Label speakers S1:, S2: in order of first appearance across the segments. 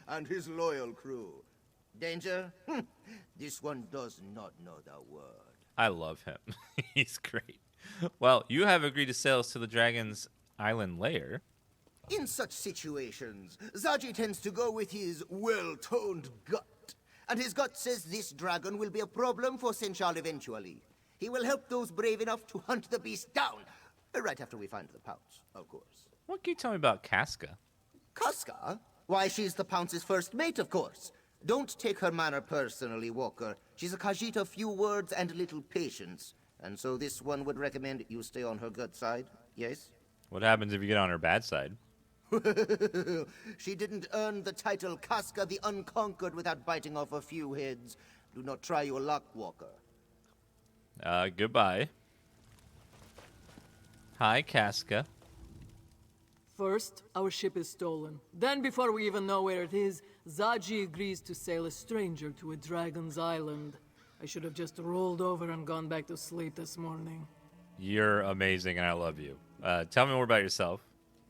S1: and his loyal crew. Danger? This one does not know the word.
S2: I love him. He's great. Well, you have agreed to sail us to the Dragon's Island lair.
S1: In such situations, Zaji tends to go with his well-toned gut. And his gut says this dragon will be a problem for Senchal eventually. He will help those brave enough to hunt the beast down. Right after we find the Pounce, of course.
S2: What can you tell me about Casca?
S1: Casca? Why, she's the Pounce's first mate, of course. Don't take her manner personally, Walker. She's a Khajiit of few words and little patience. And so this one would recommend you stay on her good side, yes?
S2: What happens if you get on her bad side?
S1: She didn't earn the title Casca the Unconquered without biting off a few heads. Do not try your luck, Walker.
S2: Goodbye. Hi, Casca.
S3: First, our ship is stolen. Then, before we even know where it is, Zaji agrees to sail a stranger to a dragon's island. I should have just rolled over and gone back to sleep this morning.
S2: You're amazing, and I love you. Tell me more about yourself.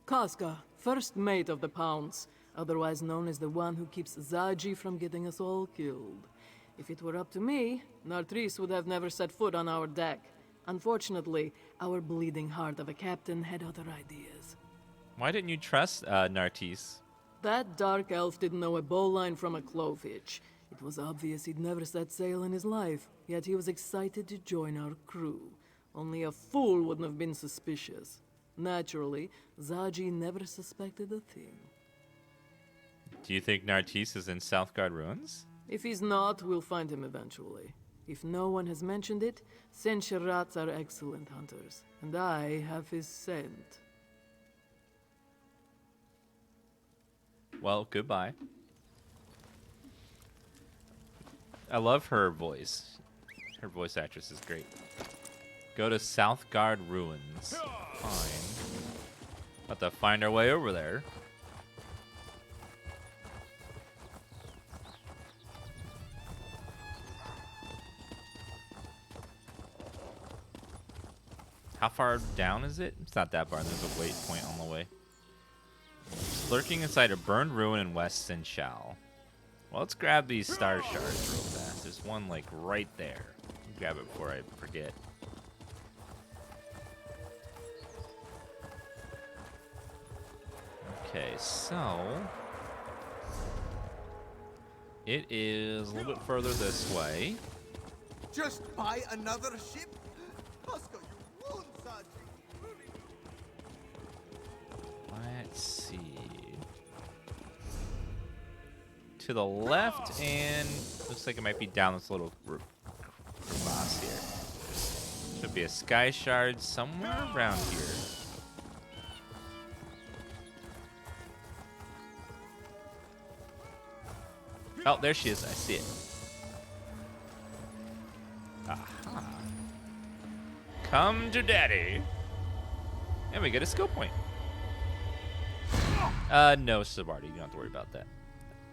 S3: Casca, first mate of the Pounce, otherwise known as the one who keeps Zaji from getting us all killed. If it were up to me, Nartris would have never set foot on our deck. Unfortunately, our bleeding heart of a captain had other ideas.
S2: Why didn't you trust Nartris?
S3: That dark elf didn't know a bowline from a clove hitch. It was obvious he'd never set sail in his life, yet he was excited to join our crew. Only a fool wouldn't have been suspicious. Naturally, Zaji never suspected a thing.
S2: Do you think Nartris is in Southgard ruins?
S3: If he's not, we'll find him eventually. If no one has mentioned it, Senshirats are excellent hunters, and I have his scent.
S2: Well, goodbye. I love her voice. Her voice actress is great. Go to Southgard Ruins. Fine. Have to find our way over there. How far down is it? It's not that far. There's a waypoint on the way. Lurking inside a burned ruin in West Sinshal. Well, let's grab these star shards real fast. There's one, like, right there. Grab it before I forget. Okay, so... it is a little bit further this way.
S1: Just buy another ship? Casca, you won't, Zaji.
S2: Let's see. To the left, and looks like it might be down this little crevasse here. Should be a sky shard somewhere around here. Oh, there she is. I see it. Aha. Come to daddy. And we get a skill point. No, Sabardi. You don't have to worry about that.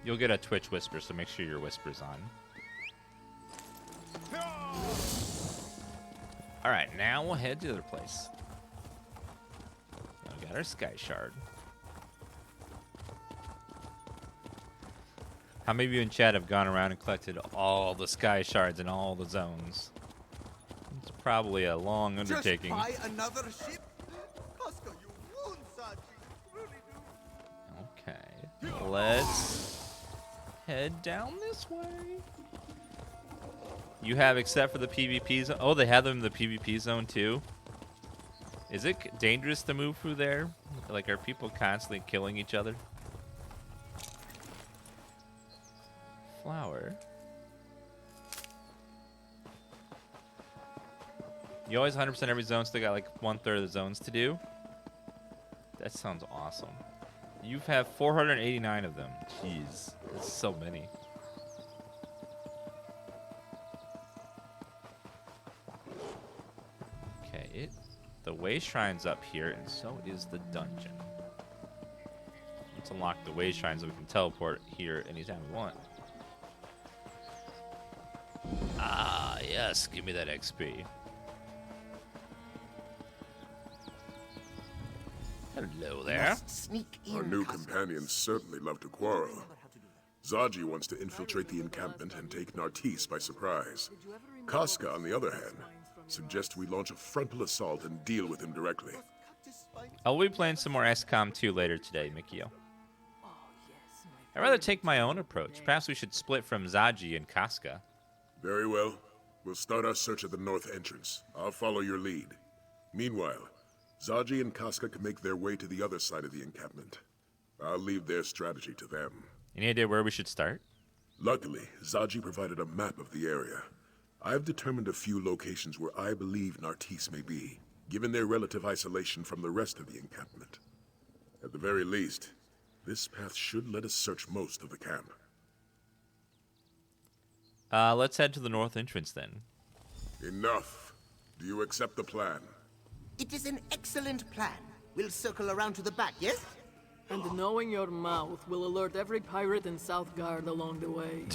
S2: You'll get a Twitch Whisper, so make sure your Whisper's on. Alright, now we'll head to the other place. We got our Sky Shard. How many of you in chat have gone around and collected all the Sky Shards in all the zones? It's probably a long undertaking.
S1: Just buy another ship? Casca, you won't, Zaji. Really do.
S2: Okay, let's head down this way. You have, except for the PvP zone. Oh, they have them in the PvP zone too. Is it dangerous to move through there? Like, are people constantly killing each other? Flower. You always 100% every zone, still got like 1/3 of the zones to do. That sounds awesome. You have 489 of them. Jeez, that's so many. Okay, the way shrine's up here, and so is the dungeon. Let's unlock the way shrine so we can teleport here anytime we want. Ah, yes, give me that XP. Hello there.
S1: Sneak in,
S4: Our new
S1: Casca.
S4: companions certainly love to quarrel.
S1: Remember how to do
S4: Zaji wants to infiltrate the encampment and take Nartis by surprise. Casca, on the other hand, suggests we launch a frontal assault and deal with him directly.
S2: I'll be playing some more XCOM 2 later today, Mikio. I'd rather take my own approach. Perhaps we should split from Zaji and Casca.
S4: Very well. We'll start our search at the north entrance. I'll follow your lead. Meanwhile, Zaji and Casca can make their way to the other side of the encampment. I'll leave their strategy to them.
S2: Any idea where we should start?
S4: Luckily, Zaji provided a map of the area. I've determined a few locations where I believe Nartis may be, given their relative isolation from the rest of the encampment. At the very least, this path should let us search most of the camp.
S2: Let's head to the north entrance then.
S4: Enough. Do you accept the plan?
S1: It is an excellent plan. We'll circle around to the back, yes?
S3: And knowing your mouth will alert every pirate in Southgard along the way.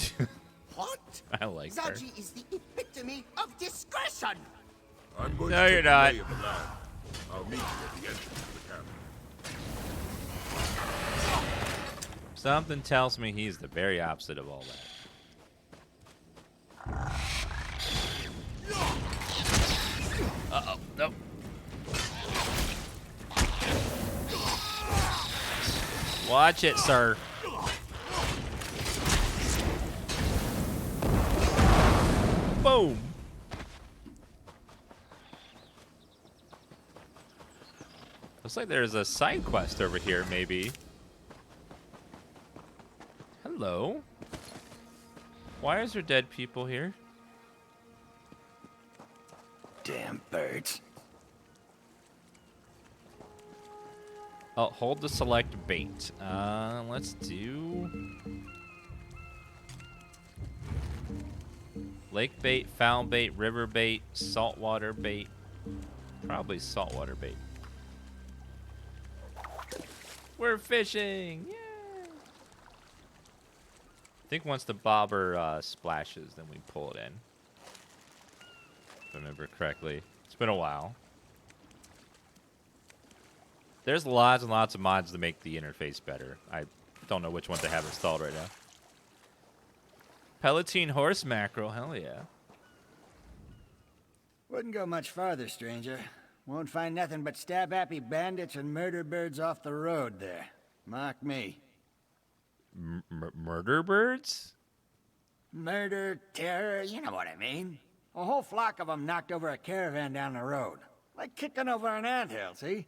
S1: What?
S2: I like her.
S1: Zaji is the epitome of discretion!
S4: I'm going
S2: No,
S4: to
S2: you're
S4: take the
S2: not.
S4: lay of the land. I'll meet you at the entrance of the camp.
S2: Something tells me he's the very opposite of all that. Uh-oh, nope. Watch it, sir. Boom. Looks like there's a side quest over here, maybe. Hello. Why is there dead people here?
S5: Damn birds.
S2: Oh, hold the select bait. Let's do lake bait, foul bait, river bait, saltwater bait. Probably saltwater bait. We're fishing! Yay! I think once the bobber splashes, then we pull it in. If I remember correctly. It's been a while. There's lots and lots of mods to make the interface better. I don't know which ones I have installed right now. Palatine horse mackerel, hell yeah.
S5: Wouldn't go much farther, stranger. Won't find nothing but stab-happy bandits and murder birds off the road there. Mock me.
S2: Murder birds?
S5: Murder, terror, you know what I mean. A whole flock of them knocked over a caravan down the road. Like kicking over an anthill, see?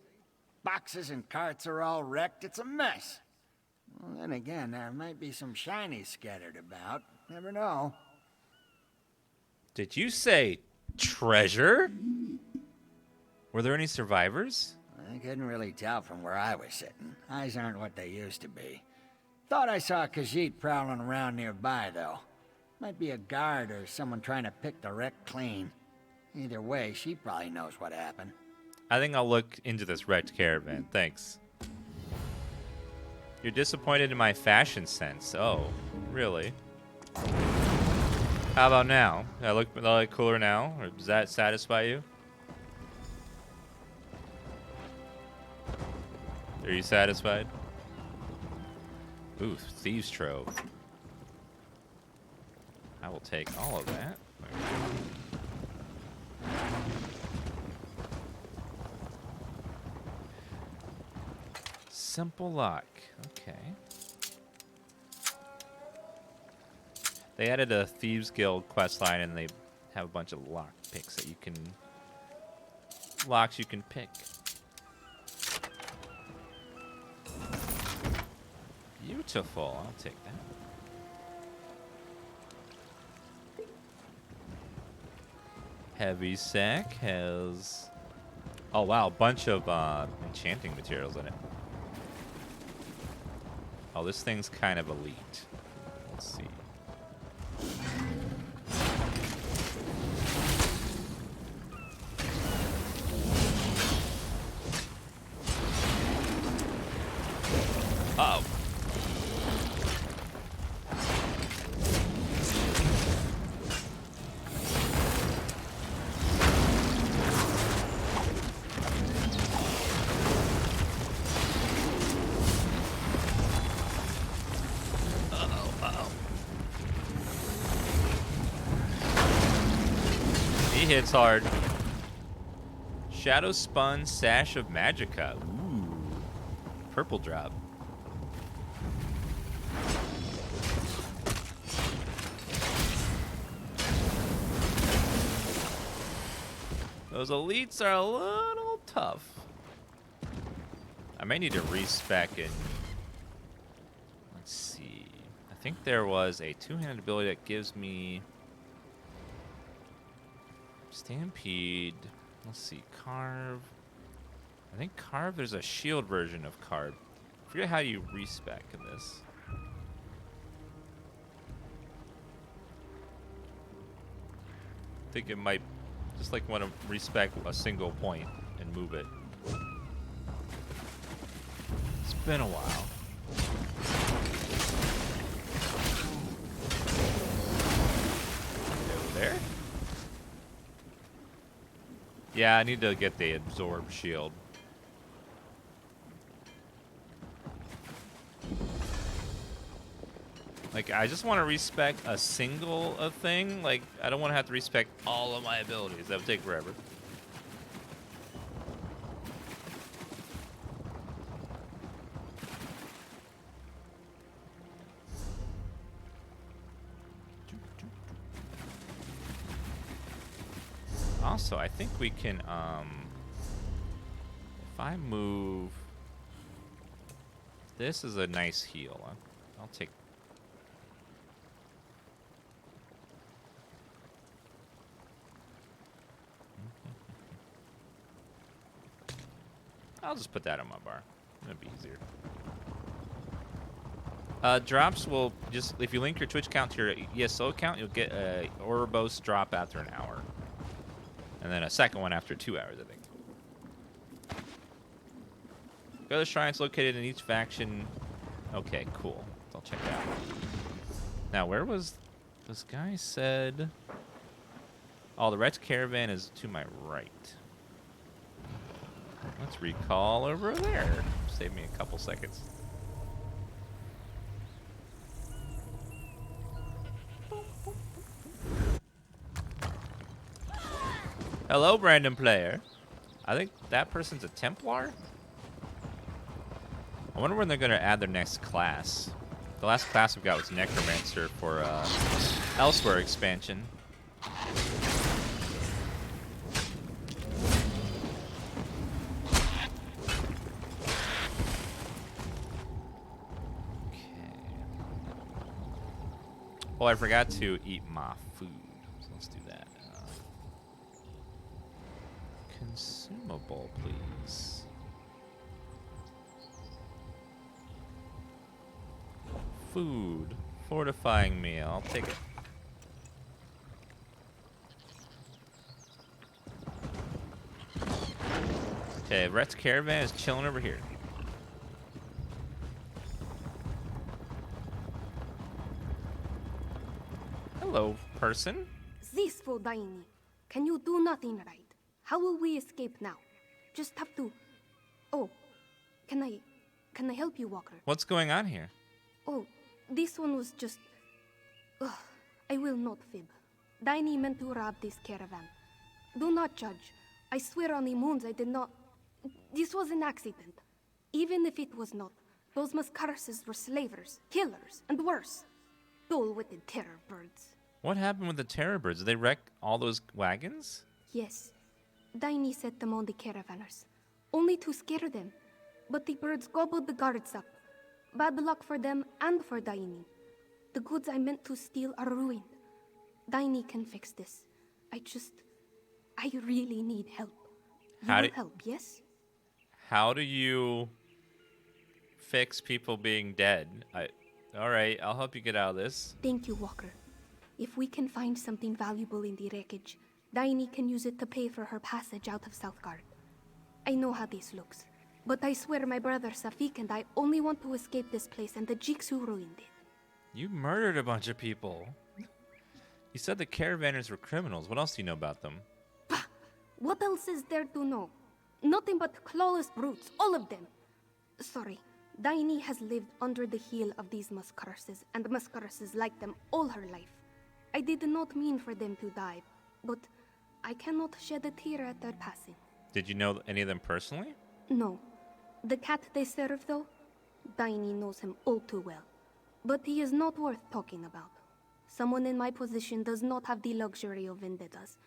S5: Boxes and carts are all wrecked. It's a mess. Well, then again, there might be some shinies scattered about. Never know.
S2: Did you say treasure? Were there any survivors?
S5: I couldn't really tell from where I was sitting. Eyes aren't what they used to be. Thought I saw Khajiit prowling around nearby, though. Might be a guard or someone trying to pick the wreck clean. Either way, she probably knows what happened.
S2: I think I'll look into this wrecked caravan. Thanks. You're disappointed in my fashion sense. Oh, really? How about now? Do I look cooler now? Or does that satisfy you? Are you satisfied? Ooh, Thieves' Trove. I will take all of that. Simple lock. Okay. They added a Thieves Guild questline and they have a bunch of lock picks that you can... Locks you can pick. Beautiful. I'll take that. Heavy sack has... Oh wow, a bunch of enchanting materials in it. Oh, this thing's kind of elite. Let's see. Uh-oh. hits hard. Shadow Spun Sash of Magicka. Ooh. Purple drop. Those elites are a little tough. I may need to respec in. Let's see. I think there was a two-handed ability that gives me Stampede. Let's see. Carve. I think Carve, there's a shield version of Carve. I forget how you respec in this. I think it might just like want to respec a single point and move it. It's been a while. Over there? Yeah, I need to get the absorb shield. Like, I just want to respec a single thing. Like, I don't want to have to respec all of my abilities. That would take forever. Also, I think we can, if I move, this is a nice heal. I'll take. I'll just put that on my bar. That'd be easier. Drops will just, if you link your Twitch account to your ESO account, you'll get a Ouroboros drop after an hour. And then a second one after 2 hours, I think. Go to the shrines located in each faction. Okay, cool. I'll check that out. Now, where was this guy said? Oh, the Wretch Caravan is to my right. Let's recall over there. Save me a couple seconds. Hello, Brandon Player. I think that person's a Templar. I wonder when they're going to add their next class. The last class we got was Necromancer for Elsewhere expansion. Oh, I forgot to eat my food. So let's do that. Consumable, please. Food. Fortifying meal. I'll take it. Okay, Rhett's Caravan is chilling over here. Hello, person.
S6: This for Daini. Can you do nothing right? How will we escape now? Just have to. Oh, can I help you, Walker?
S2: What's going on here?
S6: Oh, this one was just. Ugh, I will not fib. Daini meant to rob this caravan. Do not judge. I swear on the moons I did not. This was an accident. Even if it was not, those Mascarases were slavers, killers, and worse. Dull-witted terror birds.
S2: What happened with the terror birds? Did they wreck all those wagons?
S6: Yes. Daini set them on the caravanners, only to scare them. But the birds gobbled the guards up. Bad luck for them and for Daini. The goods I meant to steal are ruined. Daini can fix this. I really need help. You will help, yes?
S2: How do you fix people being dead? All right, I'll help you get out of this.
S6: Thank you, Walker. If we can find something valuable in the wreckage, Daini can use it to pay for her passage out of Southgard. I know how this looks, but I swear my brother Safik and I only want to escape this place and the Jigs who ruined it.
S2: You murdered a bunch of people. You said the caravanners were criminals. What else do you know about them?
S6: Bah! What else is there to know? Nothing but clawless brutes, all of them. Sorry, Daini has lived under the heel of these Mascarases and Mascarases like them all her life. I did not mean for them to die, but I cannot shed a tear at their passing.
S2: Did you know any of them personally?
S6: No. The cat they serve, though, Daini knows him all too well. But he is not worth talking about. Someone in my position does not have the luxury of vendettas.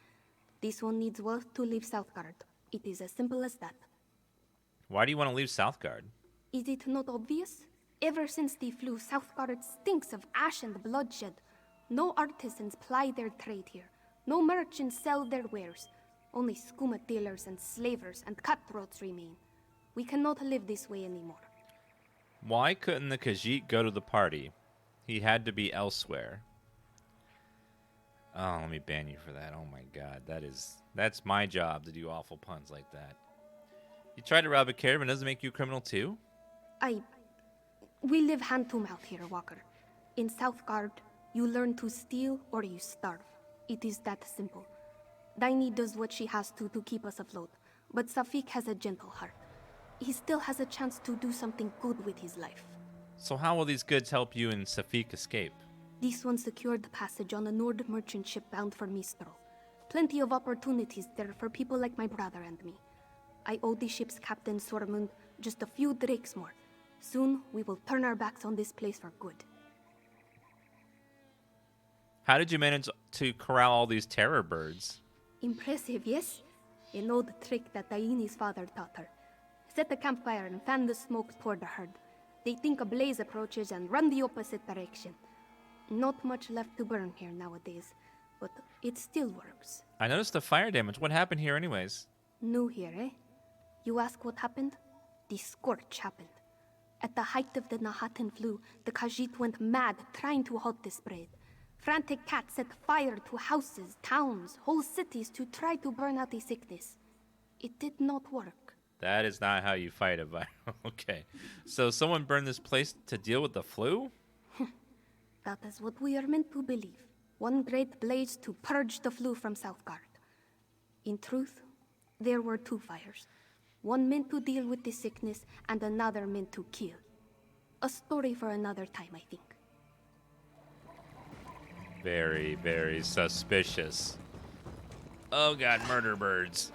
S6: This one needs wealth to leave Southgard. It is as simple as that.
S2: Why do you want to leave Southgard?
S6: Is it not obvious? Ever since the flu, Southgard stinks of ash and bloodshed. No artisans ply their trade here. No merchants sell their wares. Only skooma dealers and slavers and cutthroats remain. We cannot live this way anymore.
S2: Why couldn't the Khajiit go to the party? He had to be elsewhere. Oh, let me ban you for that. Oh my god, that's my job to do awful puns like that. You tried to rob a caravan, doesn't make you a criminal too?
S6: We live hand to mouth here, Walker. In Southgard, you learn to steal or you starve. It is that simple. Daini does what she has to keep us afloat, but Safik has a gentle heart. He still has a chance to do something good with his life.
S2: So how will these goods help you and Safik escape?
S6: This one secured the passage on a Nord merchant ship bound for Mistral. Plenty of opportunities there for people like my brother and me. I owe the ship's captain, Sormund, just a few drakes more. Soon, we will turn our backs on this place for good.
S2: How did you manage to corral all these terror birds?
S6: Impressive, yes? An old trick that Daini's father taught her. Set a campfire and fan the smoke toward the herd. They think a blaze approaches and run the opposite direction. Not much left to burn here nowadays, but it still works.
S2: I noticed the fire damage. What happened here anyways?
S6: New here, eh? You ask what happened? The scorch happened. At the height of the Nahatan flu, the Khajiit went mad trying to halt the spread. Frantic cats set fire to houses, towns, whole cities to try to burn out the sickness. It did not work.
S2: That is not how you fight a virus. Okay. So someone burned this place to deal with the flu?
S6: That is what we are meant to believe. One great blaze to purge the flu from Southgard. In truth, there were two fires. One meant to deal with the sickness, and another meant to kill. A story for another time, I think.
S2: Very, very suspicious. Oh god, murder birds.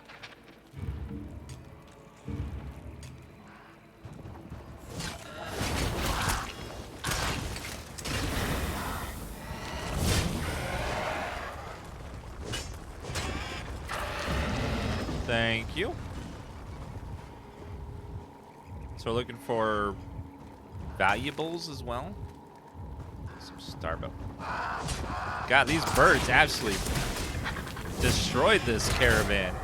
S2: Thank you. So we're looking for valuables as well. Some Starbucks. God, these birds absolutely destroyed this caravan.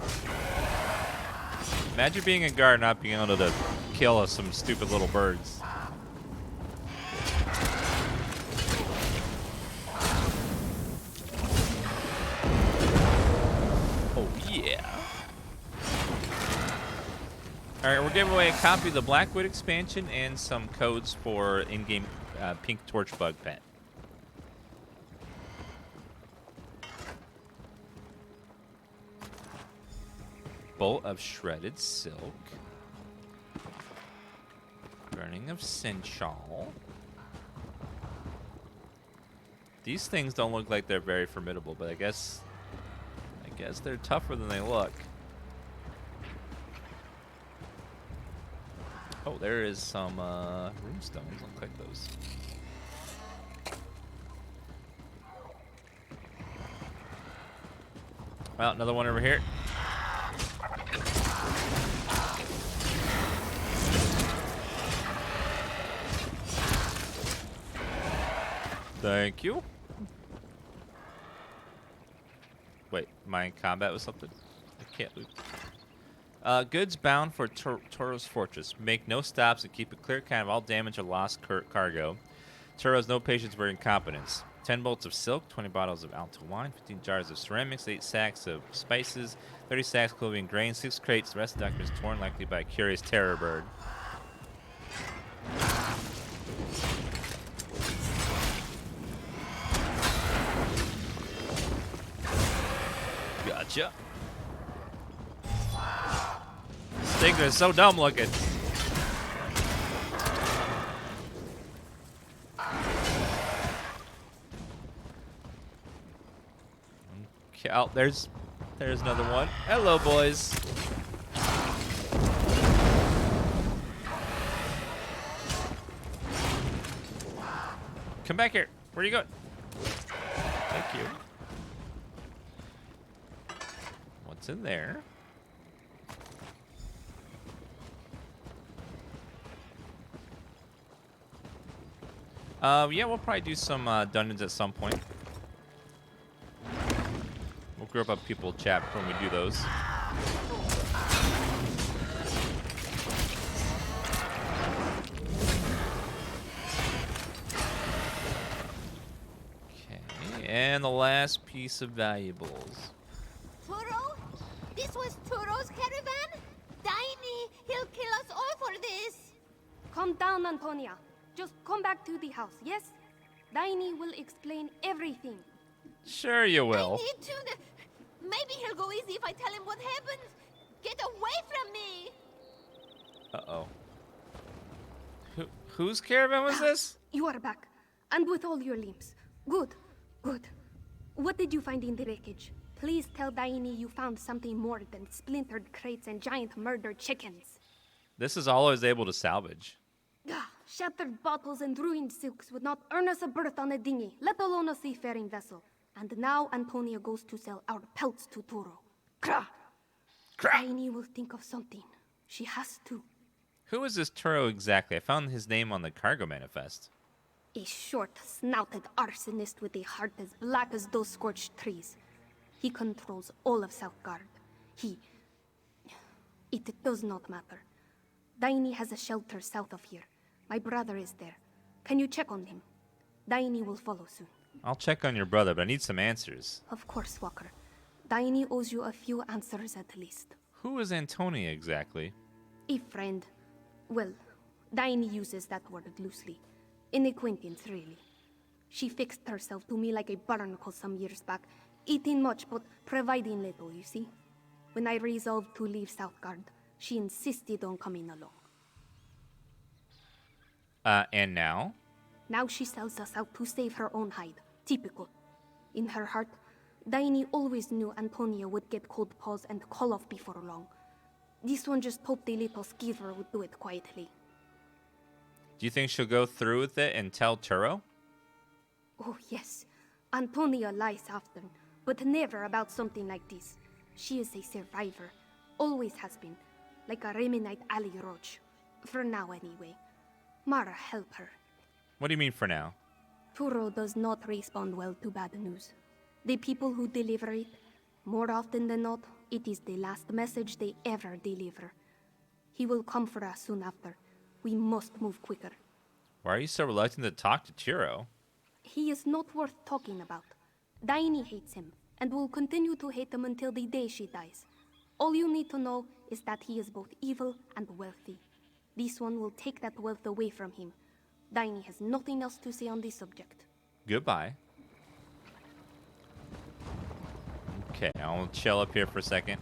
S2: Imagine being a guard not being able to kill some stupid little birds. Oh yeah. Alright, we're giving away a copy of the Blackwood expansion and some codes for in-game pink torch bug pet. Bolt of shredded silk. Burning of Sinchal. These things don't look like they're very formidable, but I guess they're tougher than they look. Oh, there is some runestones. I'll click those. Well, another one over here. Thank you. Wait, my combat was something? I can't loot. Goods bound for Toro's fortress. Make no stops and keep a clear count of all damage or lost cargo. Toro has no patience for incompetence. 10 bolts of silk, 20 bottles of Alto wine, 15 jars of ceramics, 8 sacks of spices, 30 sacks of clothing and grain, 6 crates. The rest of the documents torn likely by a curious terror bird. Gotcha. Stigler is so dumb looking. Okay, oh, there's There's another one. Hello, boys. Come back here. Where are you going? Thank you. What's in there? Yeah, we'll probably do some dungeons at some point. We'll group up people chat when we do those. Okay, and the last piece of valuables.
S7: Turo? This was Turo's caravan? Tiny, he'll kill us all for this.
S6: Calm down, Antonia. Just come back to the house, yes? Daini will explain everything.
S2: Sure you will.
S7: I need to... Maybe he'll go easy if I tell him what happened. Get away from me!
S2: Uh-oh. Whose caravan was this?
S6: You are back, and with all your limbs. Good, good. What did you find in the wreckage? Please tell Daini you found something more than splintered crates and giant murdered chickens.
S2: This is all I was able to salvage.
S6: Shattered bottles and ruined silks would not earn us a berth on a dinghy, let alone a seafaring vessel. And now Antonia goes to sell our pelts to Turo. Krah! Daini will think of something. She has to.
S2: Who is this Turo exactly? I found his name on the cargo manifest.
S6: A short-snouted arsonist with a heart as black as those scorched trees. He controls all of Southgard. It does not matter. Daini has a shelter south of here. My brother is there. Can you check on him? Daini will follow soon.
S2: I'll check on your brother, but I need some answers.
S6: Of course, Walker. Daini owes you a few answers at least.
S2: Who is Antonia exactly?
S6: A friend. Well, Daini uses that word loosely. An acquaintance, really. She fixed herself to me like a barnacle some years back, eating much but providing little, you see. When I resolved to leave Southgard, she insisted on coming along.
S2: And now?
S6: Now she sells us out to save her own hide. Typical. In her heart, Daini always knew Antonia would get cold paws and call off before long. This one just hoped the little skeever would do it quietly.
S2: Do you think she'll go through with it and tell Turo?
S6: Oh, yes. Antonia lies often, but never about something like this. She is a survivor. Always has been. Like a Remenite alley roach. For now, anyway. Mara, help her.
S2: What do you mean for now?
S6: Turo does not respond well to bad news. The people who deliver it, more often than not, it is the last message they ever deliver. He will come for us soon after. We must move quicker.
S2: Why are you so reluctant to talk to Turo?
S6: He is not worth talking about. Daini hates him, and will continue to hate him until the day she dies. All you need to know is that he is both evil and wealthy. This one will take that wealth away from him. Daini has nothing else to say on this subject.
S2: Goodbye. Okay, I'll chill up here for a second.